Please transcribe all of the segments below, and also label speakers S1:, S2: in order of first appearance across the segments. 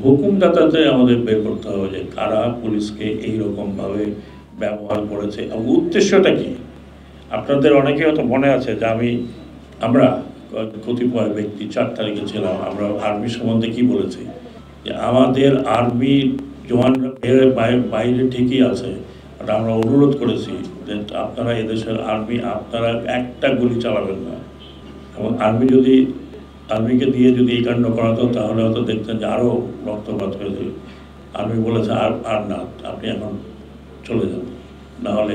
S1: হুকুমদাতাতে আমাদের বের করতে হবে যে কারা পুলিশকে এইরকমভাবে ব্যবহার করেছে এবং উদ্দেশ্যটা কি। আপনাদের অনেকে হয়তো মনে আছে যে আমরা কতিপয় ব্যক্তি ৪ তারিখে ছিলাম, আমরা আর্মি সম্বন্ধে কি বলেছি যে আমাদের আর্মি জওয়ানরা বাইরে ঠিকই আছে, বাট আমরা অনুরোধ করেছি যে আপনারা এদেশের আর্মি আপনারা একটা গুলি চালাবেন না, এবং আর্মিকে দিয়ে যদি এই কাণ্ড করাতো তাহলে হয়তো দেখতেন যে আরও রক্তপাত হয়েছে। আর্মি বলেছে আর না, আপনি এখন চলে যান, নাহলে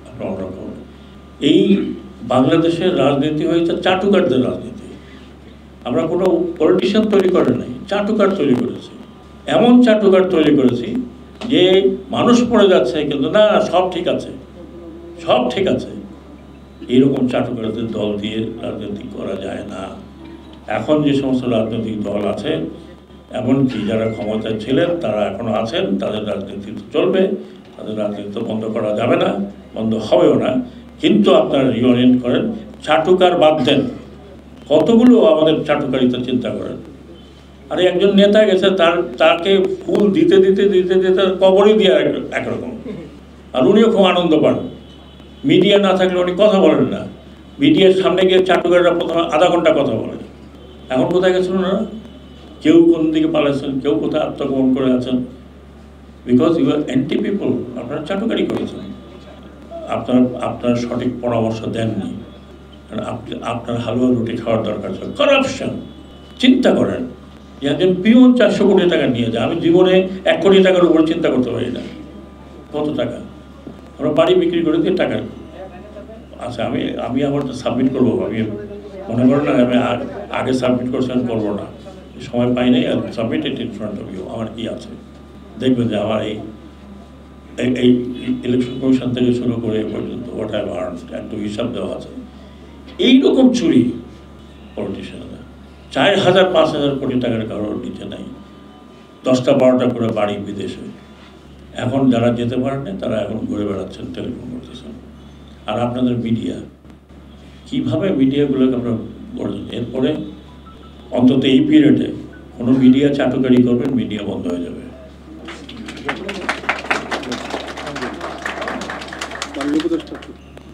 S1: আপনার অন্যরকম। এই বাংলাদেশের রাজনীতি হয়েছে চাটুকারদের রাজনীতি। আমরা কোনো পলিটিশিয়ান তৈরি করে নাই, চাটুকার তৈরি করেছি। এমন চাটুকার তৈরি করেছি যে মানুষ পড়ে যাচ্ছে কিন্তু না, সব ঠিক আছে, সব ঠিক আছে। এইরকম চাটুকারদের দল দিয়ে রাজনীতি করা যায় না। এখন যে সমস্ত রাজনৈতিক দল আছে, এমনকি যারা ক্ষমতায় ছিলেন তারা এখনও আছেন, তাদের রাজনীতি তো চলবে, তাদের রাজনীতি তো বন্ধ করা যাবে না, বন্ধ হবেও না। কিন্তু আপনারা রিওরিয়েন্ট করেন, চাটুকার বাদ দেন। কতগুলো আমাদের চাটুকারিতা চিন্তা করেন। আরে একজন নেতা গেছে, তাকে ফুল দিতে দিতে দিতে দিতে কবরই দিয়ে একরকম, আর উনিও খুব আনন্দ পান। মিডিয়া না থাকলে উনি কথা বলেন না, মিডিয়ার সামনে গিয়ে চাটুকাররা প্রথমে আধা ঘন্টা কথা বলে। এখন কোথায় গেছেন ওনারা? কেউ কোন দিকে পালাচ্ছেন, কেউ কোথায় আত্মগোপন করে আছেন, because you are anti people. আপনারা চাটুকারি করেছেন, আপনার সঠিক পরামর্শ দেননি। আপনার হালুয়া রুটি খাওয়ার দরকার ছিল। করাপশন, চিন্তা করেন যে একজন পিওন 400 কোটি টাকা নিয়ে যায়। আমি জীবনে 1 কোটি টাকার উপর চিন্তা করতে পারি না। কত টাকা? আমরা বাড়ি বিক্রি করে দিয়ে টাকা। আচ্ছা, আমি আবার সাবমিট করবো, আমি মনে করেন না আমি আগে সাবমিট করছি, আমি করবো না, সময় পাই নাই। আর submit it in front of you. আমার কি আছে দেখবেন যে আমার এই ইলেকশন কমিশন থেকে শুরু করে এ পর্যন্ত হোয়াট হ্যাভ আর্নড একটু হিসাব দেওয়া আছে। এইরকম চুরি পলিটিশিয়ানরা 4,000-5,000 কোটি টাকার কারোর নিচে নাই, 10টা-12টা করে বাড়ি বিদেশে। এখন যারা যেতে পারেন না তারা এখন ঘুরে বেড়াচ্ছেন, টেলিফোন করতেছেন। আর আপনাদের মিডিয়া, কীভাবে মিডিয়াগুলোকে আপনারা গড়েছেন। এরপরে অন্তত এই পিরিয়ডে কোনো মিডিয়া চাটুকারি করবেন, মিডিয়া বন্ধ হয়ে যাবে।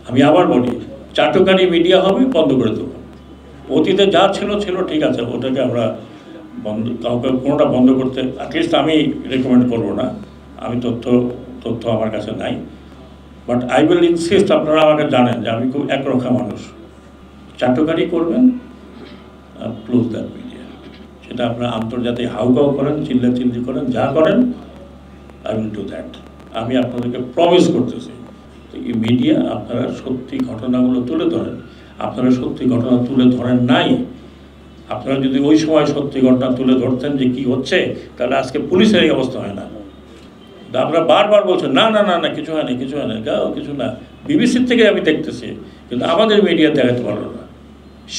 S1: আমি আবার বলি, চাটুকারি মিডিয়া হবে, বন্ধ করে দেবো। অতীতে যা ছিল ঠিক আছে, ওটাকে আমরা কাউকে কোনোটা বন্ধ করতে অ্যাটলিস্ট আমি রেকমেন্ড করবো না। আমি তথ্য আমার কাছে নাই, বাট আই উইল ইনসিস্ট। আপনারা আমাকে জানেন যে আমি খুব একরক্ষা মানুষ। চাটুকারি করবেন, ক্লোজ দ্যাট মিডিয়া। সেটা আপনারা আন্তর্জাতিক হাউকাউ করেন, চিল্লাচিল্লি করেন, যা করেন, আই উইল ডু দ্যাট। আমি আপনাদেরকে প্রমিস করতেছি, এই মিডিয়া আপনারা সত্যি ঘটনাগুলো তুলে ধরেন। আপনারা সত্যি ঘটনা তুলে ধরেন নাই। আপনারা যদি ওই সময় সত্যি ঘটনা তুলে ধরতেন যে কি হচ্ছে, তাহলে আজকে পুলিশের এই অবস্থা হয় না। আপনারা বারবার বলছেন না না না না, কিছু হয় না, কিছু হয় না, কিছু না। বিবিসির থেকে আমি দেখতেছি, কিন্তু আমাদের মিডিয়া দেখাতে পারলো না।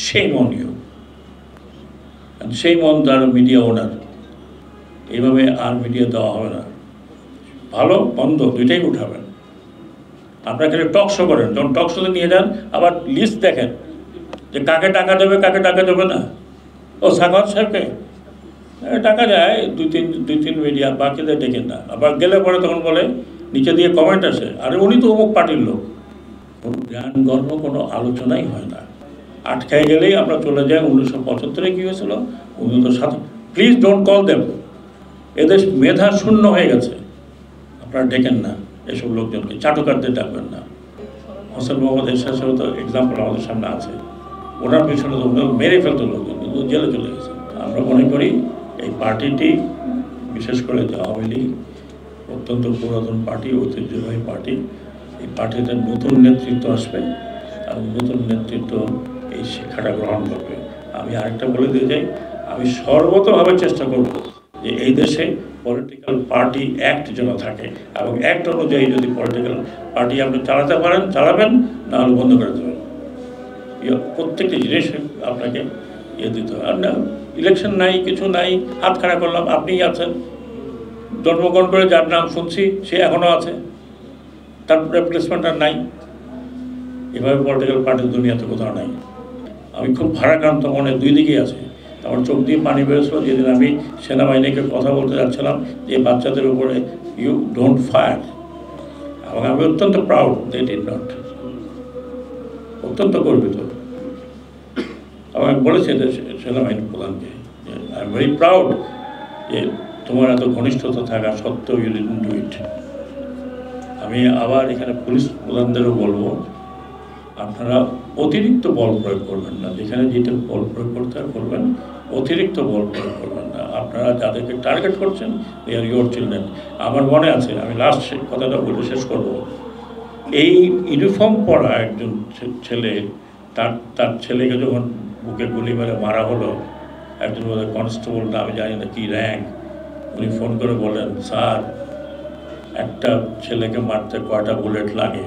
S1: সেই মন ইউ, সেই মন তার মিডিয়া ওনার। এইভাবে আর মিডিয়া দেওয়া হবে না। ভালো বন্ধ দুইটাই উঠাবেন। আপনারা খালি টক শো করেন, যখন টক শোতে নিয়ে যান আবার লিস্ট দেখেন যে কাকে টাকা দেবে, কাকে টাকা দেবে না। ও সাখাওয়াত সাহেবকে টাকা যায় দুই তিন মিডিয়া, বাকিদের ডেকেন না। আবার গেলে পরে তখন বলে, নিচে দিয়ে কমেন্ট আসে, আরে উনি তো অমুক পার্টির লোক। কোনো জ্ঞান গর্ব কোনো আলোচনাই হয় না। আটকায় গেলেই আমরা চলে যাই 1975-এ কী হয়েছিল, 1907। Please don't call them. এদেশ মেধা শূন্য হয়ে গেছে। আপনারা ডেকেন না এসব লোকজনকে, চাটুকারদের ডাকবেন না। হোসেন মোহাম্মদ এরশাদ সাহেব তো এক্সাম্পল আমাদের সামনে আছে। ওনার পিছনে তো মেরে ফেলতো লোকজন, কিন্তু জেলে চলে গেছে। আমরা মনে করি এই পার্টিটি, বিশেষ করে আওয়ামী লীগ, অত্যন্ত পুরাতন পার্টি, ঐতিহ্যবাহী পার্টি। এই পার্টিতে নতুন নেতৃত্ব আসবে এবং নতুন নেতৃত্ব এই শিক্ষাটা গ্রহণ করবে। আমি আরেকটা বলে দিয়ে যাই, আমি সর্বতভাবে চেষ্টা করব যে এই দেশে পলিটিক্যাল পার্টি অ্যাক্ট যেন থাকে, এবং অ্যাক্ট অনুযায়ী যদি পলিটিক্যাল পার্টি আপনি চালাতে পারেন চালাবেন, না হলে বন্ধ করে দেবেন। প্রত্যেকটি জিনিস আপনাকে দিতে হবে। আর না, ইলেকশন নাই, কিছু নাই, হাত খাড়া করলাম, আপনিই আছেন। জন্মগ্রহণ করে যার নাম শুনছি সে এখনও আছে, তার রিপ্লেসমেন্ট আর নাই। এভাবে পলিটিক্যাল পার্টির দুনিয়াতে কোথাও নাই। আমি খুব ভারাক্রান্ত মনে দুই দিকেই আছে। আমার চোখ দিয়ে পানি বেরোছিল যেদিন আমি সেনাবাহিনীকে কথা বলতে যাচ্ছিলাম যে বাচ্চাদের উপরে ইউ ডোন্ট ফায়ার, এবং আমি অত্যন্ত প্রাউড দে ডিড নট, অত্যন্ত গর্বিত। এবং আমি বলেছি সেনাবাহিনী প্রধানকে, আই এম ভেরি প্রাউড যে তোমার এত ঘনিষ্ঠতা থাকা সত্ত্বেও ইউ ডিডন্ট ডু ইট। আমি আবার এখানে পুলিশ প্রধানদেরও বলবো, আপনারা অতিরিক্ত বল প্রয়োগ করবেন না, যেখানে যেটা বল প্রয়োগ করতে করবেন, অতিরিক্ত বল প্রয়োগ করবেন না। আপনারা যাদেরকে টার্গেট করছেন দে আর ইউর চিলড্রেন। আমার মনে আছে, আমি লাস্ট কথাটা বলে শেষ করব, এই ইউনিফর্ম পরা একজন ছেলে, তার ছেলেকে যখন বুকে গুলি মেরে মারা হলো, একজন বোধহয় কনস্টেবল না, আমি জানি না কি র্যাঙ্ক, উনি ফোন করে বলেন, স্যার একটা ছেলেকে মারতে কয়টা বুলেট লাগে?